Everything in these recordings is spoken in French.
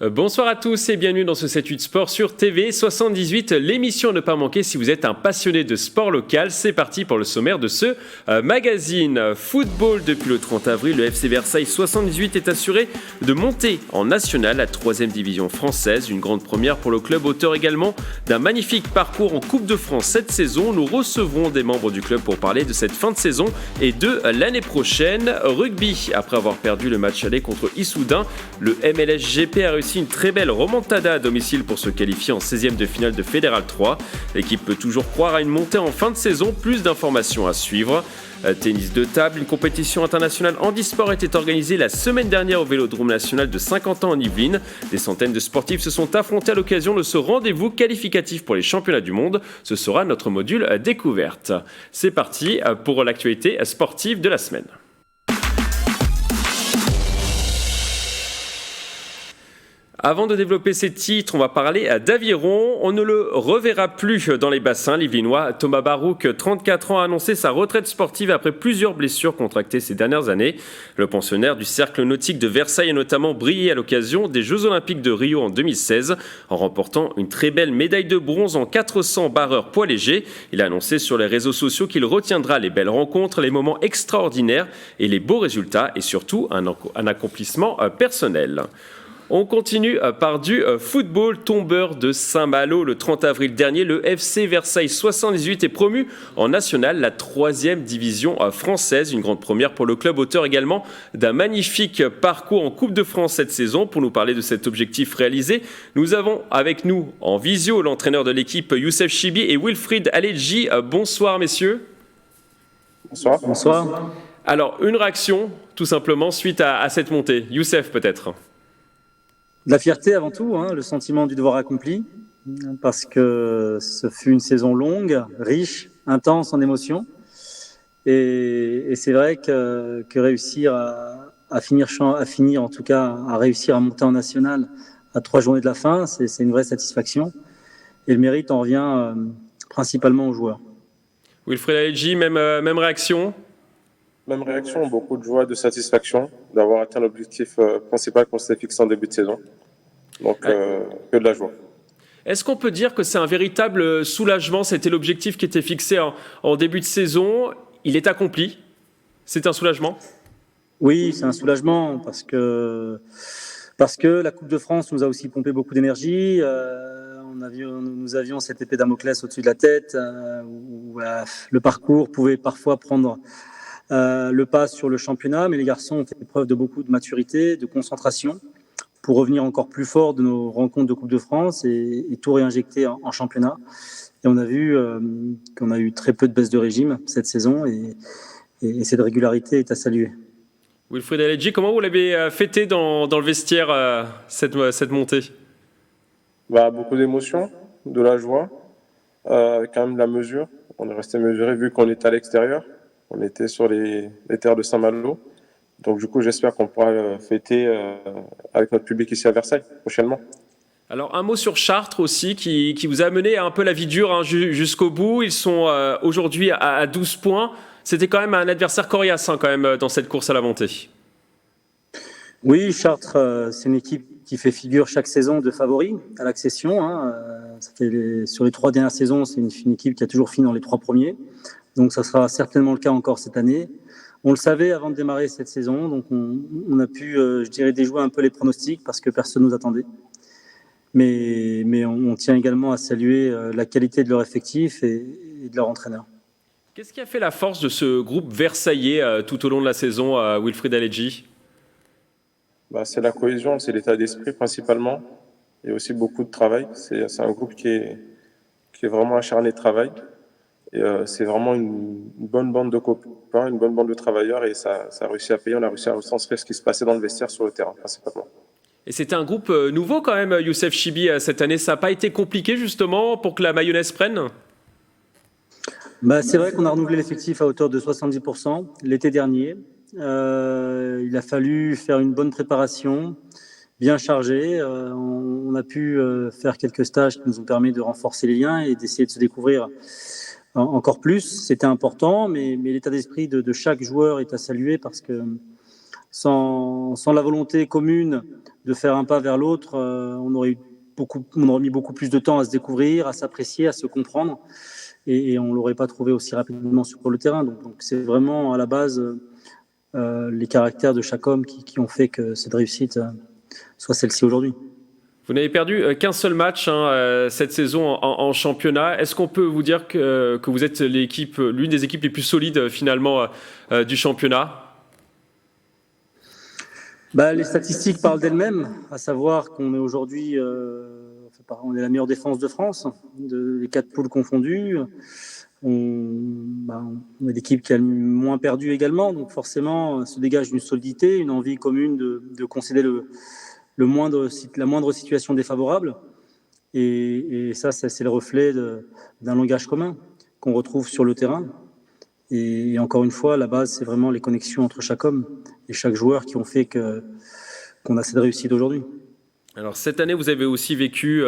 Bonsoir à tous et bienvenue dans ce 7-8 Sport sur TV 78, l'émission à ne pas manquer si vous êtes un passionné de sport local. C'est parti pour le sommaire de ce magazine. Football, depuis le 30 avril, le FC Versailles 78 est assuré de monter en national, la 3e division française. Une grande première pour le club, auteur également d'un magnifique parcours en Coupe de France cette saison. Nous recevrons des membres du club pour parler de cette fin de saison et de l'année prochaine. Rugby, après avoir perdu le match aller contre Issoudun, le MLSGP a réussi une très belle remontada à domicile pour se qualifier en 16e de finale de Fédéral 3. L'équipe peut toujours croire à une montée en fin de saison, plus d'informations à suivre. Tennis de table, une compétition internationale handisport était organisée la semaine dernière au Vélodrome national de Saint-Quentin en Yvelines. Des centaines de sportifs se sont affrontés à l'occasion de ce rendez-vous qualificatif pour les championnats du monde. Ce sera notre module découverte. C'est parti pour l'actualité sportive de la semaine. Avant de développer ces titres, on va parler d'aviron. On ne le reverra plus dans les bassins. L'Yvelinois Thomas Barouk, 34 ans, a annoncé sa retraite sportive après plusieurs blessures contractées ces dernières années. Le pensionnaire du cercle nautique de Versailles a notamment brillé à l'occasion des Jeux Olympiques de Rio en 2016 en remportant une très belle médaille de bronze en 400 barreurs poids léger. Il a annoncé sur les réseaux sociaux qu'il retiendra les belles rencontres, les moments extraordinaires et les beaux résultats et surtout un accomplissement personnel. On continue par du football. Tombeur de Saint-Malo le 30 avril dernier. Le FC Versailles 78 est promu en national, la 3e division française. Une grande première pour le club, auteur également d'un magnifique parcours en Coupe de France cette saison. Pour nous parler de cet objectif réalisé, nous avons avec nous en visio l'entraîneur de l'équipe Youssef Chibi et Wilfried Aledji. Bonsoir messieurs. Bonsoir. Bonsoir. Alors, une réaction tout simplement suite à cette montée. Youssef peut-être. De la fierté avant tout, le sentiment du devoir accompli, parce que ce fut une saison longue, riche, intense en émotions. Et c'est vrai que réussir à finir, en tout cas, à réussir à monter en national à 3 journées de la fin, c'est une vraie satisfaction. Et le mérite en revient principalement aux joueurs. Wilfried Aledji, même réaction? Même réaction, beaucoup de joie, de satisfaction d'avoir atteint l'objectif principal qu'on s'était fixé en début de saison. Donc, que de la joie. Est-ce qu'on peut dire que c'est un véritable soulagement? C'était l'objectif qui était fixé en début de saison. Il est accompli. C'est un soulagement? Oui, c'est un soulagement parce que la Coupe de France nous a aussi pompé beaucoup d'énergie. Nous avions cette épée Damoclès au-dessus de la tête où le parcours pouvait parfois prendre le pas sur le championnat, mais les garçons ont fait preuve de beaucoup de maturité, de concentration pour revenir encore plus fort de nos rencontres de Coupe de France et tout réinjecter en championnat. Et on a vu qu'on a eu très peu de baisse de régime cette saison et cette régularité est à saluer. Wilfried Aledji, comment vous l'avez fêté dans le vestiaire cette montée? Beaucoup d'émotions, de la joie, avec quand même de la mesure. On est resté mesuré vu qu'on était à l'extérieur. On était sur les terres de Saint-Malo. Donc du coup, j'espère qu'on pourra fêter avec notre public ici à Versailles prochainement. Alors un mot sur Chartres aussi qui vous a amené un peu la vie dure jusqu'au bout. Ils sont aujourd'hui à 12 points. C'était quand même un adversaire coriace quand même dans cette course à la montée. Oui, Chartres, c'est une équipe qui fait figure chaque saison de favori à l'accession. Sur les 3 dernières saisons, c'est une équipe qui a toujours fini dans les 3 premiers. Donc ça sera certainement le cas encore cette année. On le savait avant de démarrer cette saison, donc on a pu, déjouer un peu les pronostics parce que personne ne nous attendait. Mais on tient également à saluer la qualité de leur effectif et de leur entraîneur. Qu'est-ce qui a fait la force de ce groupe versaillais tout au long de la saison, Wilfried Aledji? C'est la cohésion, c'est l'état d'esprit principalement. Il y a aussi beaucoup de travail. C'est un groupe qui est vraiment acharné de travail. Et c'est vraiment une bonne bande de copains, une bonne bande de travailleurs et ça a réussi à payer. On a réussi à retranscrire ce qui se passait dans le vestiaire sur le terrain, principalement. Et c'était un groupe nouveau quand même, Youssef Chibi, cette année. Ça n'a pas été compliqué justement pour que la mayonnaise prenne? C'est vrai qu'on a renouvelé l'effectif à hauteur de 70% l'été dernier. Il a fallu faire une bonne préparation, bien chargée. On a pu faire quelques stages qui nous ont permis de renforcer les liens et d'essayer de se découvrir encore plus. C'était important, mais l'état d'esprit de chaque joueur est à saluer parce que sans la volonté commune de faire un pas vers l'autre, on aurait mis beaucoup plus de temps à se découvrir, à s'apprécier, à se comprendre, et on ne l'aurait pas trouvé aussi rapidement sur le terrain. Donc c'est vraiment à la base les caractères de chaque homme qui ont fait que cette réussite soit celle-ci aujourd'hui. Vous n'avez perdu qu'un seul match cette saison en championnat. Est-ce qu'on peut vous dire que vous êtes l'une des équipes les plus solides finalement du championnat ? Les statistiques parlent d'elles-mêmes, à savoir qu'on est aujourd'hui on est la meilleure défense de France, les 4 poules confondues. On est l'équipe qui a le moins perdu également, donc forcément se dégage une solidité, une envie commune de concéder la moindre situation défavorable. Et ça, c'est le reflet d'un langage commun qu'on retrouve sur le terrain. Et encore une fois, la base, c'est vraiment les connexions entre chaque homme et chaque joueur qui ont fait qu'on a cette réussite aujourd'hui. Alors cette année, vous avez aussi vécu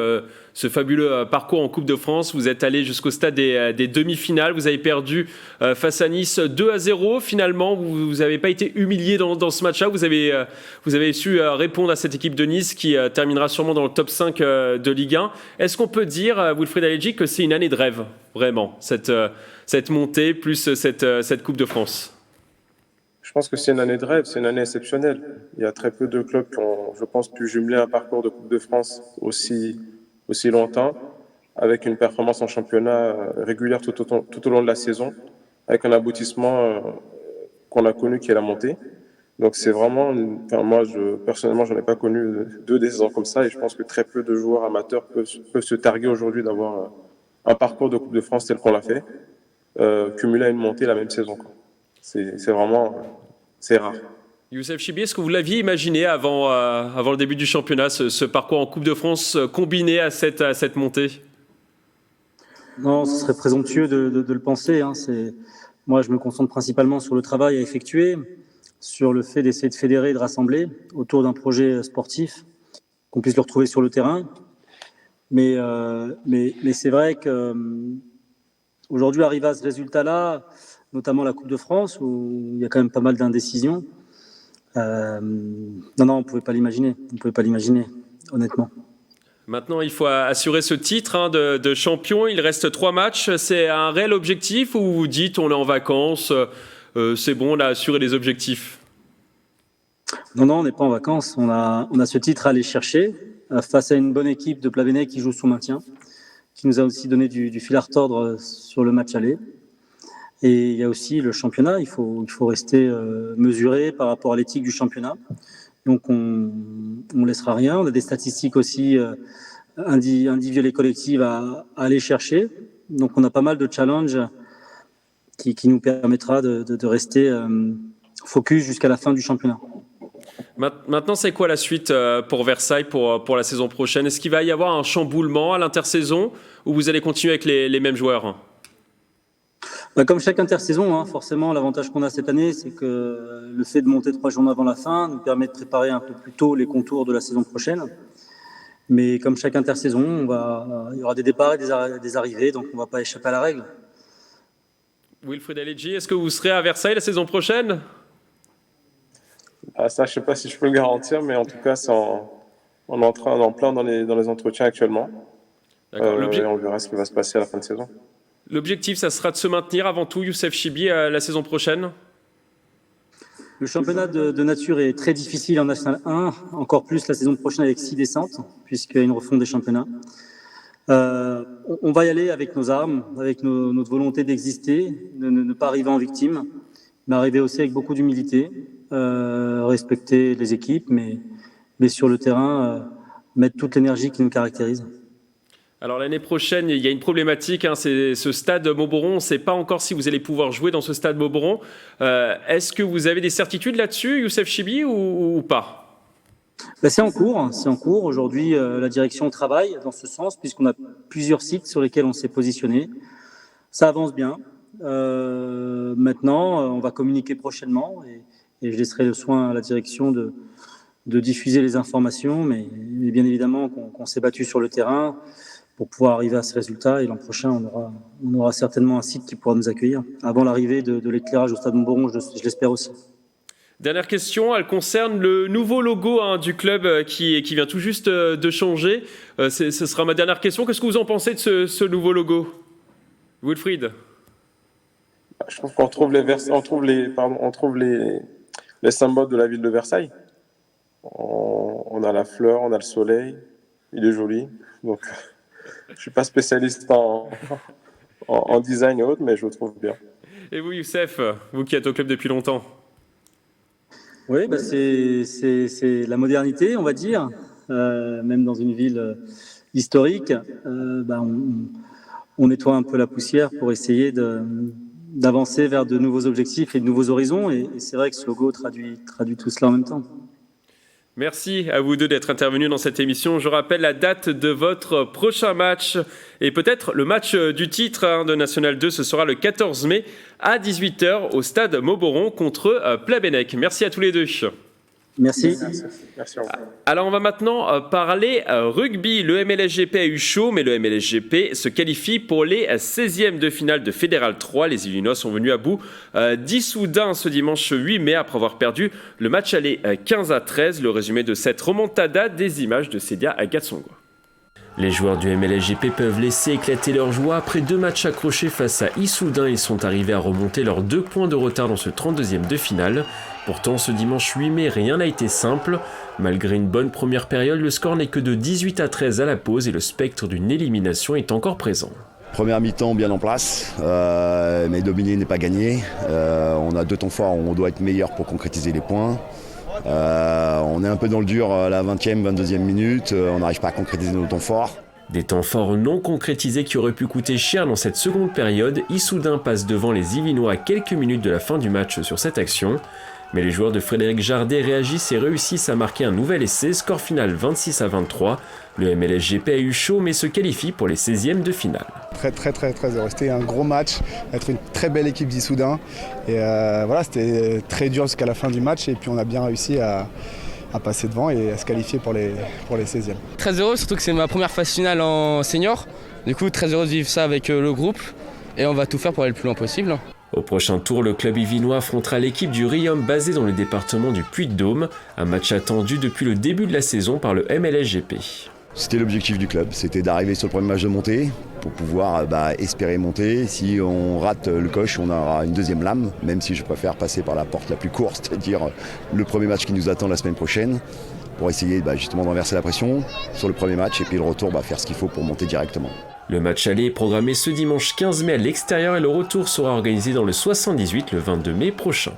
ce fabuleux parcours en Coupe de France. Vous êtes allé jusqu'au stade des demi-finales. Vous avez perdu face à Nice 2-0. Finalement, vous n'avez pas été humilié dans ce match-là. Vous avez su répondre à cette équipe de Nice qui terminera sûrement dans le top 5 de Ligue 1. Est-ce qu'on peut dire, Wilfried Aledji, que c'est une année de rêve, vraiment, cette montée plus cette Coupe de France ? Je pense que c'est une année de rêve, c'est une année exceptionnelle. Il y a très peu de clubs qui ont, je pense, pu jumeler un parcours de Coupe de France aussi longtemps, avec une performance en championnat régulière tout au long de la saison, avec un aboutissement qu'on a connu qui est la montée. Donc c'est vraiment, moi personnellement, j'en ai pas connu 2 des saisons comme ça, et je pense que très peu de joueurs amateurs peuvent se targuer aujourd'hui d'avoir un parcours de Coupe de France tel qu'on l'a fait, cumulé à une montée la même saison, quoi. C'est vraiment, c'est rare. Youssef Chibi, est-ce que vous l'aviez imaginé avant le début du championnat, ce parcours en Coupe de France combiné à cette montée ? Non, ce serait présomptueux de le penser. Moi, je me concentre principalement sur le travail à effectuer, sur le fait d'essayer de fédérer et de rassembler autour d'un projet sportif, qu'on puisse le retrouver sur le terrain. Mais c'est vrai qu'aujourd'hui, arriver à ce résultat-là, notamment la Coupe de France, où il y a quand même pas mal d'indécisions. Non, on ne pouvait pas l'imaginer. On ne pouvait pas l'imaginer, honnêtement. Maintenant, il faut assurer ce titre de champion. Il reste 3 matchs. C'est un réel objectif ou vous dites on est en vacances, c'est bon, on a assuré les objectifs ? Non, on n'est pas en vacances. On a ce titre à aller chercher face à une bonne équipe de Plavenay qui joue son maintien, qui nous a aussi donné du fil à retordre sur le match aller. Et il y a aussi le championnat, il faut rester mesuré par rapport à l'éthique du championnat. Donc on laissera rien. On a des statistiques aussi individuelles et collectives à aller chercher. Donc on a pas mal de challenges qui nous permettra de rester focus jusqu'à la fin du championnat. Maintenant, c'est quoi la suite pour Versailles pour la saison prochaine ? Est-ce qu'il va y avoir un chamboulement à l'intersaison ou vous allez continuer avec les mêmes joueurs ? Comme chaque intersaison, forcément, l'avantage qu'on a cette année, c'est que le fait de monter 3 journées avant la fin nous permet de préparer un peu plus tôt les contours de la saison prochaine. Mais comme chaque intersaison, il y aura des départs et des arrivées, donc on ne va pas échapper à la règle. Wilfried Aledji, est-ce que vous serez à Versailles la saison prochaine ? Ça, je ne sais pas si je peux le garantir, mais en tout cas, on est en plein dans les entretiens actuellement. D'accord. Et on verra ce qui va se passer à la fin de saison. L'objectif, ça sera de se maintenir avant tout, Youssef Chibi, la saison prochaine ? Le championnat de nature est très difficile en National 1, encore plus la saison prochaine avec 6 descentes, puisqu'il y a une refonte des championnats. On va y aller avec nos armes, avec notre volonté d'exister, de ne pas arriver en victime, mais arriver aussi avec beaucoup d'humilité, respecter les équipes, mais sur le terrain, mettre toute l'énergie qui nous caractérise. Alors l'année prochaine, il y a une problématique, c'est ce stade Montboron. On ne sait pas encore si vous allez pouvoir jouer dans ce stade Montboron. Est-ce que vous avez des certitudes là-dessus, Youssef Chibi, ou pas ? C'est en cours. Aujourd'hui, la direction travaille dans ce sens, puisqu'on a plusieurs sites sur lesquels on s'est positionné. Ça avance bien. Maintenant, on va communiquer prochainement et je laisserai le soin à la direction de diffuser les informations, mais bien évidemment qu'on s'est battu sur le terrain pour pouvoir arriver à ce résultat. Et l'an prochain, on aura certainement un site qui pourra nous accueillir avant l'arrivée de l'éclairage au stade Montboron, je l'espère aussi. Dernière question, elle concerne le nouveau logo du club qui vient tout juste de changer. Ce sera ma dernière question. Qu'est-ce que vous en pensez de ce nouveau logo, Wilfried? Je trouve qu'on trouve les symboles de la ville de Versailles. On a la fleur, on a le soleil, il est joli. Donc, je suis pas spécialiste en design et autres, mais je le trouve bien. Et vous, Youssef, vous qui êtes au club depuis longtemps? Oui, c'est la modernité, on va dire. Même dans une ville historique, on nettoie un peu la poussière pour essayer d'avancer vers de nouveaux objectifs et de nouveaux horizons. Et c'est vrai que ce logo traduit tout cela en même temps. Merci à vous deux d'être intervenus dans cette émission. Je rappelle la date de votre prochain match et peut-être le match du titre de National 2. Ce sera le 14 mai à 18h au stade Mauboron contre Plabennec. Merci à tous les deux. Merci. Merci. Alors on va maintenant parler rugby. Le MLSGP a eu chaud, mais le MLSGP se qualifie pour les 16e de finale de Fédéral 3. Les Illinois sont venus à bout d'Issoudun ce dimanche 8 mai après avoir perdu le match aller 15-13. Le résumé de cette remontada, des images de Cédia Agatsongo. Les joueurs du MLSGP peuvent laisser éclater leur joie. Après 2 matchs accrochés face à Issoudun, ils sont arrivés à remonter leurs 2 points de retard dans ce 32e de finale. Pourtant, ce dimanche 8 mai, rien n'a été simple. Malgré une bonne première période, le score n'est que de 18-13 à la pause et le spectre d'une élimination est encore présent. Première mi-temps bien en place, mais dominer n'est pas gagné. On a 2 temps forts, on doit être meilleur pour concrétiser les points. On est un peu dans le dur à la 20e, 22e minute, on n'arrive pas à concrétiser nos temps forts. Des temps forts non concrétisés qui auraient pu coûter cher dans cette seconde période. Issoudun passe devant les Yvinois à quelques minutes de la fin du match sur cette action. Mais les joueurs de Frédéric Jardet réagissent et réussissent à marquer un nouvel essai, score final 26-23. Le MLSGP a eu chaud mais se qualifie pour les 16e de finale. Très heureux. C'était un gros match, être une très belle équipe d'Issoudun. Et voilà, c'était très dur jusqu'à la fin du match et puis on a bien réussi à passer devant et à se qualifier pour les 16e. Très heureux, surtout que c'est ma première phase finale en senior. Du coup, très heureux de vivre ça avec le groupe et on va tout faire pour aller le plus loin possible. Au prochain tour, le club yvinois affrontera l'équipe du Riom basée dans le département du Puy-de-Dôme, un match attendu depuis le début de la saison par le MLSGP. C'était l'objectif du club, c'était d'arriver sur le premier match de montée pour pouvoir espérer monter. Si on rate le coche, on aura une deuxième lame, même si je préfère passer par la porte la plus courte, c'est-à-dire le premier match qui nous attend la semaine prochaine, pour essayer justement d'enverser la pression sur le premier match et puis le retour faire ce qu'il faut pour monter directement. Le match aller est programmé ce dimanche 15 mai à l'extérieur et le retour sera organisé dans le 78 le 22 mai prochain.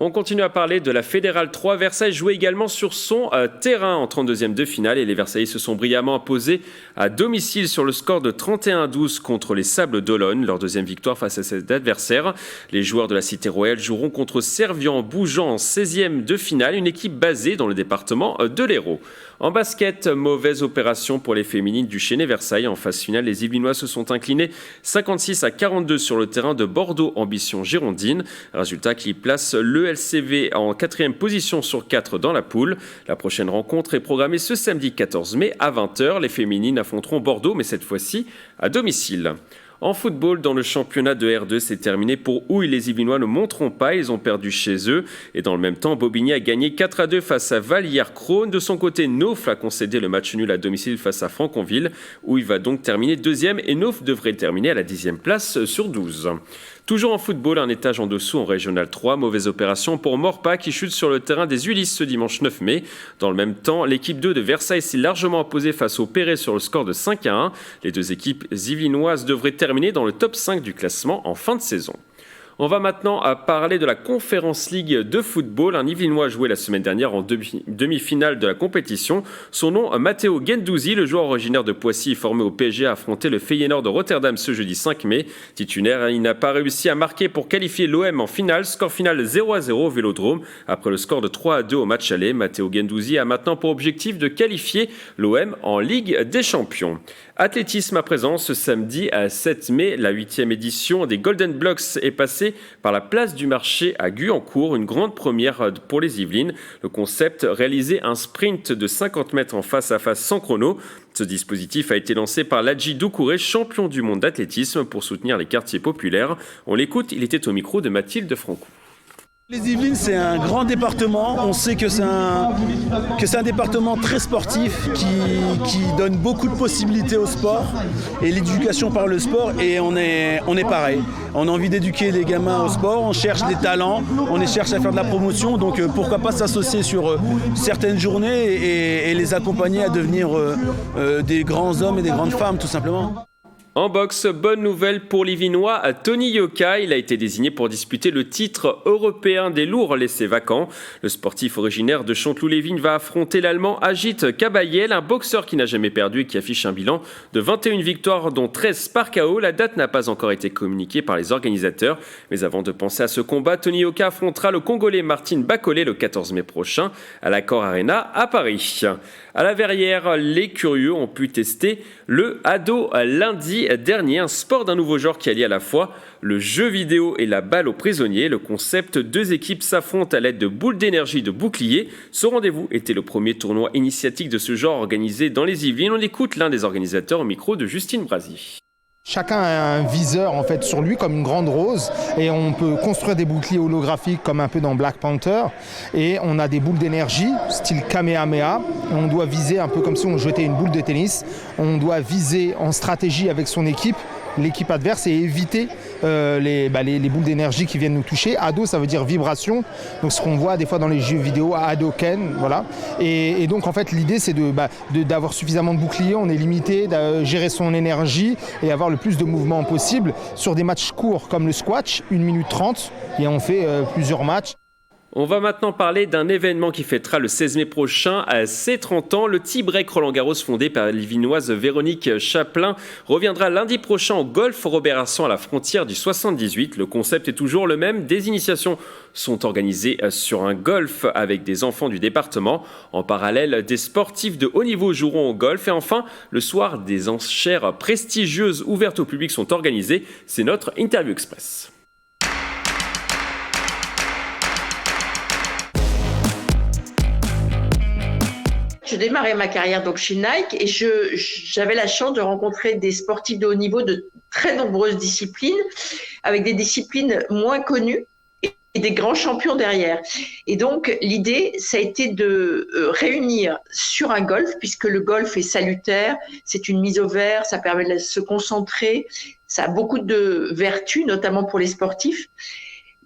On continue à parler de la Fédérale 3. Versailles jouait également sur son terrain en 32e de finale et les Versaillais se sont brillamment imposés à domicile sur le score de 31-12 contre les Sables d'Olonne. Leur deuxième victoire face à cet adversaire. Les joueurs de la Cité Royale joueront contre Servian-Bougeant en 16e de finale, une équipe basée dans le département de l'Hérault. En basket, mauvaise opération pour les féminines du Chesnay-Versailles. En phase finale, les Yvelinois se sont inclinés 56-42 sur le terrain de Bordeaux Ambition Girondine. Résultat qui place le LCV en 4e position sur 4 dans la poule. La prochaine rencontre est programmée ce samedi 14 mai à 20h. Les féminines affronteront Bordeaux, mais cette fois-ci à domicile. En football, dans le championnat de R2, c'est terminé pour Houille. Les Yvelinois ne monteront pas, ils ont perdu chez eux. Et dans le même temps, Bobigny a gagné 4-2 face à Vallières-Crône. De son côté, Nauf a concédé le match nul à domicile face à Franconville. Houille va donc terminer 2e et Nauf devrait terminer à la 10e place sur 12. Toujours en football, un étage en dessous en Régional 3. Mauvaise opération pour Morpa qui chute sur le terrain des Ulysses ce dimanche 9 mai. Dans le même temps, l'équipe 2 de Versailles s'est largement imposée face au Perret sur le score de 5-1. Les deux équipes yvelinoises devraient terminer dans le top 5 du classement en fin de saison. On va maintenant parler de la Conference League de football. Un Yvelinois a joué la semaine dernière en demi-finale de la compétition. Son nom, Matteo Guendouzi, le joueur originaire de Poissy formé au PSG, a affronté le Feyenoord de Rotterdam ce jeudi 5 mai. Titulaire, il n'a pas réussi à marquer pour qualifier l'OM en finale. Score final 0-0 au Vélodrome. Après le score de 3-2 au match aller, Matteo Guendouzi a maintenant pour objectif de qualifier l'OM en Ligue des Champions. Athlétisme à présent, ce samedi à 7 mai, la 8e édition des Golden Blocks est passée par la place du marché à Guyancourt, une grande première pour les Yvelines. Le concept, réaliser un sprint de 50 mètres en face à face sans chrono. Ce dispositif a été lancé par Ladji Doucouré, champion du monde d'athlétisme, pour soutenir les quartiers populaires. On l'écoute, il était au micro de Mathilde Franco. Les Yvelines, c'est un grand département. On sait que c'est un département très sportif qui donne beaucoup de possibilités au sport et l'éducation par le sport. Et on est pareil. On a envie d'éduquer les gamins au sport. On cherche des talents. On cherche à faire de la promotion. Donc pourquoi pas s'associer sur certaines journées et les accompagner à devenir des grands hommes et des grandes femmes, tout simplement. En boxe, bonne nouvelle pour l'Yvinois Tony Yoka. Il a été désigné pour disputer le titre européen des lourds laissés vacants. Le sportif originaire de Chanteloup-les-Vignes va affronter l'Allemand Agit Kabayel, un boxeur qui n'a jamais perdu et qui affiche un bilan de 21 victoires, dont 13 par KO. La date n'a pas encore été communiquée par les organisateurs. Mais avant de penser à ce combat, Tony Yoka affrontera le Congolais Martin Bakolé le 14 mai prochain à l'Accor Arena à Paris. À la Verrière, les curieux ont pu tester le Ado lundi dernier, un sport d'un nouveau genre qui allie à la fois le jeu vidéo et la balle aux prisonniers. Le concept, 2 équipes s'affrontent à l'aide de boules d'énergie et de boucliers. Ce rendez-vous était le premier tournoi initiatique de ce genre organisé dans les Yvelines. On écoute l'un des organisateurs au micro de Justine Brasi. Chacun a un viseur en fait sur lui comme une grande rose et on peut construire des boucliers holographiques comme un peu dans Black Panther et on a des boules d'énergie style Kamehameha. On doit viser un peu comme si on jetait une boule de tennis. On doit viser en stratégie avec son équipe, l'équipe adverse et éviter les boules d'énergie qui viennent nous toucher. Ado, ça veut dire vibration. Donc ce qu'on voit des fois dans les jeux vidéo, Hadoken, voilà. Et donc en fait l'idée c'est d'avoir suffisamment de boucliers. On est limité, de gérer son énergie et avoir le plus de mouvements possible sur des matchs courts comme le squash, 1 minute 30 et on fait plusieurs matchs. On va maintenant parler d'un événement qui fêtera le 16 mai prochain à ses 30 ans. Le Tea-Break Roland-Garros, fondé par l'Yvinoise Véronique Chaplin, reviendra lundi prochain au golf Robert-Arsan à la frontière du 78. Le concept est toujours le même. Des initiations sont organisées sur un golf avec des enfants du département. En parallèle, des sportifs de haut niveau joueront au golf. Et enfin, le soir, des enchères prestigieuses ouvertes au public sont organisées. C'est notre Interview Express. Je démarrais ma carrière donc chez Nike et j'avais la chance de rencontrer des sportifs de haut niveau de très nombreuses disciplines, avec des disciplines moins connues et des grands champions derrière. Et donc l'idée, ça a été de réunir sur un golf, puisque le golf est salutaire, c'est une mise au vert, ça permet de se concentrer, ça a beaucoup de vertus, notamment pour les sportifs.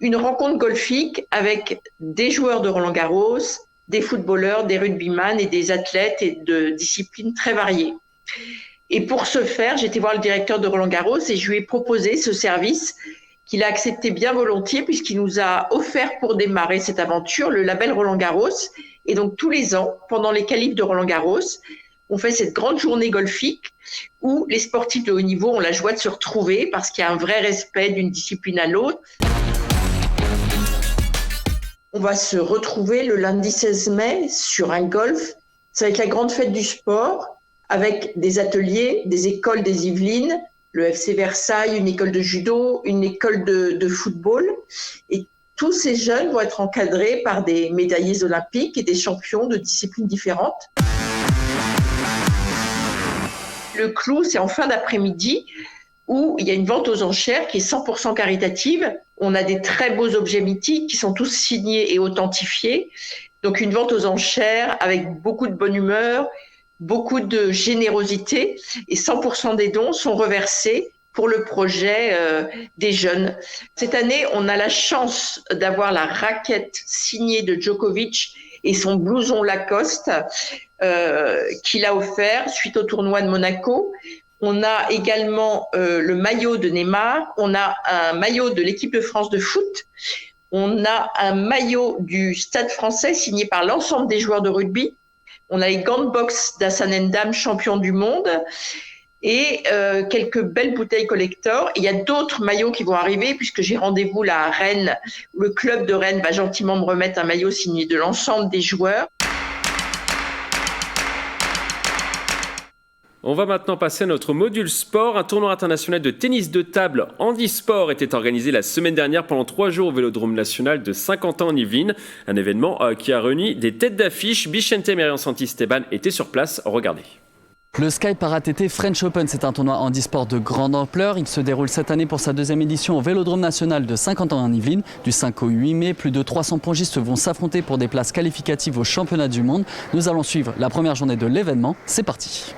Une rencontre golfique avec des joueurs de Roland-Garros, des footballeurs, des rugbyman et des athlètes et de disciplines très variées. Et pour ce faire, j'ai été voir le directeur de Roland-Garros et je lui ai proposé ce service qu'il a accepté bien volontiers puisqu'il nous a offert pour démarrer cette aventure le label Roland-Garros. Et donc tous les ans, pendant les qualifs de Roland-Garros, on fait cette grande journée golfique où les sportifs de haut niveau ont la joie de se retrouver parce qu'il y a un vrai respect d'une discipline à l'autre. On va se retrouver le lundi 16 mai sur un golf. Ça va être la grande fête du sport avec des ateliers, des écoles des Yvelines, le FC Versailles, une école de judo, une école de football. Et tous ces jeunes vont être encadrés par des médaillés olympiques et des champions de disciplines différentes. Le clou, c'est en fin d'après-midi où il y a une vente aux enchères qui est 100% caritative. On a des très beaux objets mythiques qui sont tous signés et authentifiés. Donc une vente aux enchères avec beaucoup de bonne humeur, beaucoup de générosité et 100% des dons sont reversés pour le projet des jeunes. Cette année, on a la chance d'avoir la raquette signée de Djokovic et son blouson Lacoste qu'il a offert suite au tournoi de Monaco. On a également le maillot de Neymar, on a un maillot de l'équipe de France de foot, on a un maillot du Stade français signé par l'ensemble des joueurs de rugby, on a les gants de boxe d'Hassan Ndam, champion du monde, et quelques belles bouteilles collector. Il y a d'autres maillots qui vont arriver puisque j'ai rendez-vous là à Rennes. Le club de Rennes va gentiment me remettre un maillot signé de l'ensemble des joueurs. On va maintenant passer à notre module sport. Un tournoi international de tennis de table handisport était organisé la semaine dernière pendant 3 jours au Vélodrome national de Saint-Quentin en Yvelines. Un événement qui a réuni des têtes d'affiche. Bichente Merian Santisteban était sur place. Regardez. Le Sky Para-TT French Open, c'est un tournoi handisport de grande ampleur. Il se déroule cette année pour sa 2e édition au Vélodrome National de Saint-Quentin-en-Yvelines. Du 5 au 8 mai, plus de 300 pongistes vont s'affronter pour des places qualificatives au championnat du monde. Nous allons suivre la première journée de l'événement. C'est parti.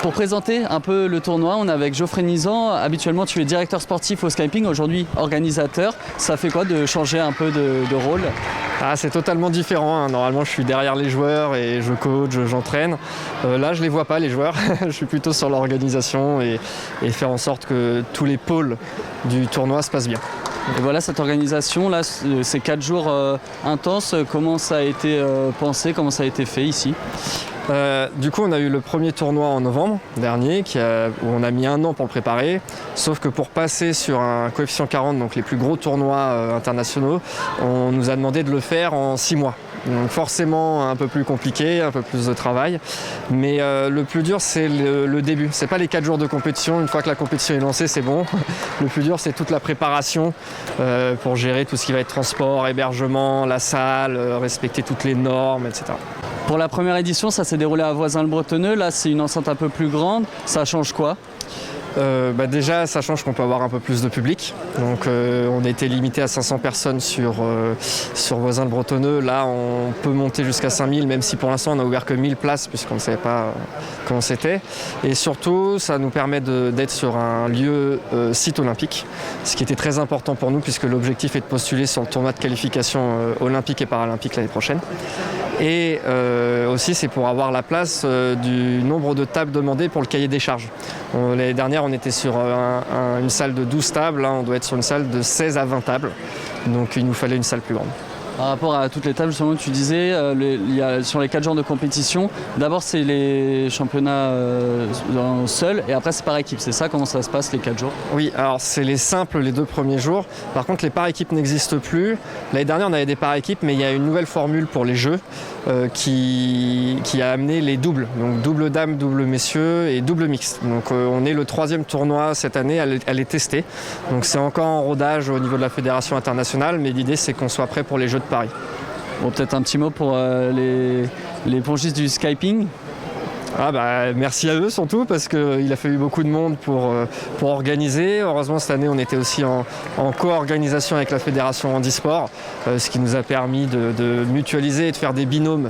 Pour présenter un peu le tournoi, on est avec Geoffrey Nizan. Habituellement, tu es directeur sportif au Skyping, aujourd'hui organisateur. Ça fait quoi de changer un peu de rôle ? C'est totalement différent. Normalement, je suis derrière les joueurs et je coach, j'entraîne. Là, je ne les vois pas, les joueurs. Je suis plutôt sur l'organisation et faire en sorte que tous les pôles du tournoi se passent bien. Et voilà, cette organisation, là, ces 4 jours intenses, comment ça a été pensé, comment ça a été fait ici ? Du coup, on a eu le premier tournoi en novembre dernier, où on a mis 1 an pour le préparer. Sauf que pour passer sur un coefficient 40, donc les plus gros tournois internationaux, on nous a demandé de le faire en 6 mois. Donc forcément un peu plus compliqué, un peu plus de travail. Mais le plus dur, c'est le début. C'est pas les 4 jours de compétition. Une fois que la compétition est lancée, c'est bon. Le plus dur, c'est toute la préparation pour gérer tout ce qui va être transport, hébergement, la salle, respecter toutes les normes, etc. Pour la première édition, ça s'est déroulé à Voisins-le-Bretonneux. Là, c'est une enceinte un peu plus grande. Ça change quoi ? Déjà, ça change qu'on peut avoir un peu plus de public. Donc, on a été limité à 500 personnes sur Voisins-le-Bretonneux. Là, on peut monter jusqu'à 5000, même si pour l'instant, on n'a ouvert que 1000 places, puisqu'on ne savait pas comment c'était. Et surtout, ça nous permet d'être sur un lieu site olympique, ce qui était très important pour nous, puisque l'objectif est de postuler sur le tournoi de qualification olympique et paralympique l'année prochaine. Et aussi, c'est pour avoir la place du nombre de tables demandées pour le cahier des charges. L'année dernière, on était sur une salle de 12 tables. Là, on doit être sur une salle de 16 à 20 tables. Donc, il nous fallait une salle plus grande. Par rapport à toutes les tables, justement, tu disais, sur les 4 jours de compétition, d'abord c'est les championnats seuls et après c'est par équipe. C'est ça, comment ça se passe les 4 jours ? Oui, alors c'est les simples les 2 premiers jours. Par contre, les par équipes n'existent plus. L'année dernière, on avait des par équipes, mais il y a une nouvelle formule pour les jeux qui a amené les doubles. Donc double dames, double messieurs et double mixte. Donc on est le 3e tournoi cette année à les tester. Donc c'est encore en rodage au niveau de la fédération internationale, mais l'idée c'est qu'on soit prêt pour les jeux de Paris. Bon, peut-être un petit mot pour les pongistes du Skyping. Merci à eux surtout parce qu'il a fallu beaucoup de monde pour organiser. Heureusement cette année on était aussi en co-organisation avec la fédération handisport, ce qui nous a permis de mutualiser et de faire des binômes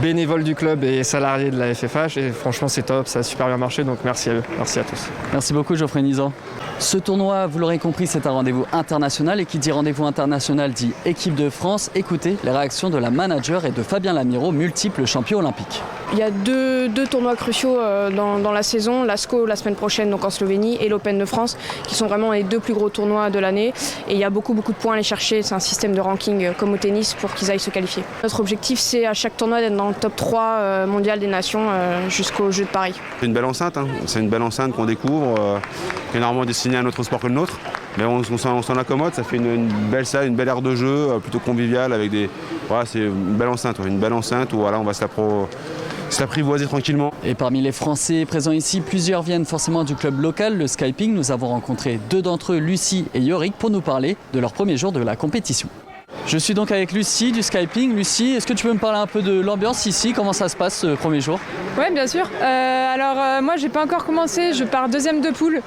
bénévoles du club et salariés de la FFH. Et franchement c'est top, ça a super bien marché, donc merci à eux, merci à tous. Merci beaucoup Geoffrey Nizan. Ce tournoi, vous l'aurez compris, c'est un rendez-vous international et qui dit rendez-vous international dit équipe de France. Écoutez les réactions de la manager et de Fabien Lamiraud, multiple champion olympique. Il y a deux tournois cruciaux dans la saison, l'ASCO la semaine prochaine donc en Slovénie et l'Open de France qui sont vraiment les 2 plus gros tournois de l'année et il y a beaucoup de points à aller chercher, c'est un système de ranking comme au tennis pour qu'ils aillent se qualifier. Notre objectif c'est à chaque tournoi d'être dans le top 3 mondial des nations jusqu'aux Jeux de Paris. C'est une belle enceinte, c'est une belle enceinte qu'on découvre, qui est normalement destinée à un autre sport que le nôtre, mais on s'en accommode, ça fait une belle salle, une belle aire de jeu, plutôt conviviale avec c'est une belle enceinte où voilà, on va s'apprivoiser tranquillement. Et parmi les Français présents ici, plusieurs viennent forcément du club local, le Skyping. Nous avons rencontré 2 d'entre eux, Lucie et Yorick, pour nous parler de leur premier jour de la compétition. Je suis donc avec Lucie du Skyping. Lucie, est-ce que tu peux me parler un peu de l'ambiance ici ? Comment ça se passe ce premier jour ? Oui, bien sûr. Moi, j'ai pas encore commencé. Je pars 2e de poule.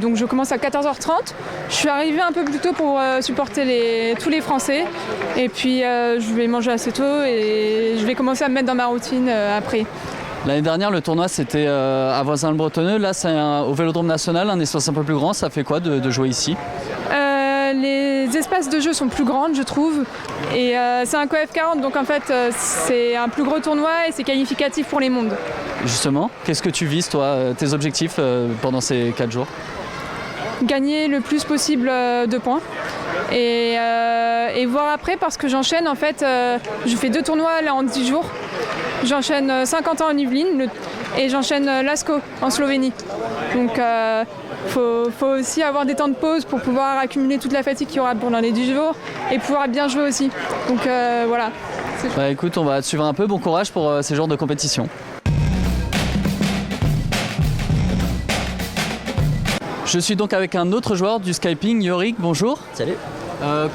Donc, je commence à 14h30. Je suis arrivée un peu plus tôt pour supporter tous les Français. Et puis, je vais manger assez tôt et je vais commencer à me mettre dans ma routine après. L'année dernière, le tournoi, c'était à Voisins-le-Bretonneux. Là, c'est au Vélodrome National, un espace un peu plus grand. Ça fait quoi de jouer ici ? Les espaces de jeu sont plus grands, je trouve. Et c'est un COEF 40, donc en fait, c'est un plus gros tournoi et c'est qualificatif pour les mondes. Justement, qu'est-ce que tu vises, toi, tes objectifs pendant ces 4 jours ? Gagner le plus possible de points. Et voir après, parce que j'enchaîne, en fait, je fais 2 tournois là en 10 jours. J'enchaîne Saint-Quentin en Yvelines et j'enchaîne l'ASCO en Slovénie. Donc faut aussi avoir des temps de pause pour pouvoir accumuler toute la fatigue qu'il y aura pendant les 10 jours et pouvoir bien jouer aussi. Donc voilà, Bah écoute, on va te suivre un peu. Bon courage pour ces genres de compétition. Je suis donc avec un autre joueur du Skyping, Yorick, bonjour. Salut.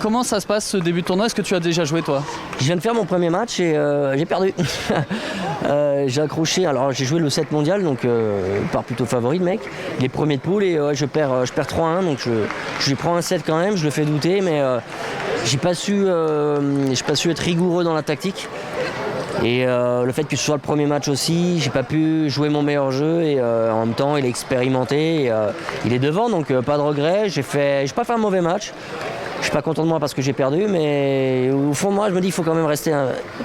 Comment ça se passe ce début de tournoi? Est-ce que tu as déjà joué toi? Je viens de faire mon premier match et j'ai perdu. J'ai accroché, alors j'ai joué le 7 mondial, donc par plutôt favori le mec, les premiers de poule et je perds 3-1, donc je lui prends un 7 quand même, je le fais douter, mais j'ai pas su être rigoureux dans la tactique. Et le fait que ce soit le premier match aussi, j'ai pas pu jouer mon meilleur jeu et en même temps il est expérimenté, et, il est devant, donc pas de regret. J'ai pas fait un mauvais match. Je suis pas content de moi parce que j'ai perdu, mais au fond de moi je me dis qu'il faut quand même rester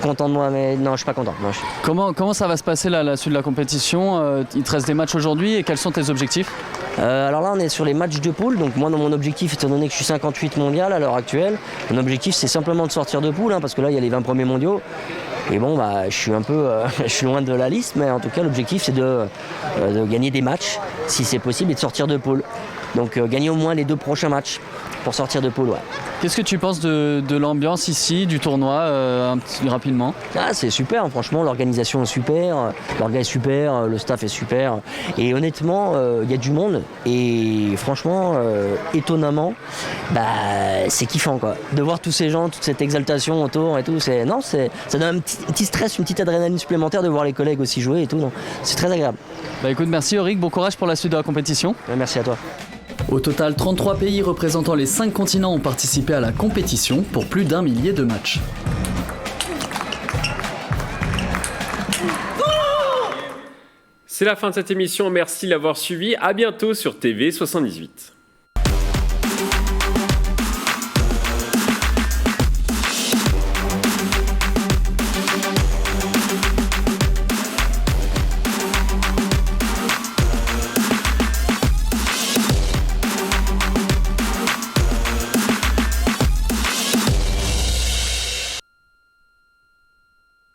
content de moi, mais non, je suis pas content. Non, Comment ça va se passer là, la suite de la compétition? Il te reste des matchs aujourd'hui et quels sont tes objectifs? Alors là on est sur les matchs de poule, donc moi dans mon objectif, étant donné que je suis 58 mondial à l'heure actuelle, mon objectif c'est simplement de sortir de poule, parce que là il y a les 20 premiers mondiaux. Et bon, je suis un peu je suis loin de la liste, mais en tout cas l'objectif c'est de gagner des matchs si c'est possible et de sortir de poule. Donc gagner au moins les 2 prochains matchs pour sortir de poule. Ouais. Qu'est-ce que tu penses de l'ambiance ici, du tournoi, rapidement? C'est super, franchement l'organisation est super, l'orga est super, le staff est super. Et honnêtement, il y a du monde et franchement, étonnamment, c'est kiffant quoi. De voir tous ces gens, toute cette exaltation autour et tout, ça donne un petit stress, une petite adrénaline supplémentaire de voir les collègues aussi jouer et tout. C'est très agréable. Écoute, merci Yorick, bon courage pour la suite de la compétition. Merci à toi. Au total, 33 pays représentant les 5 continents ont participé à la compétition pour plus d'1 millier de matchs. C'est la fin de cette émission, merci de l'avoir suivi, à bientôt sur TV78.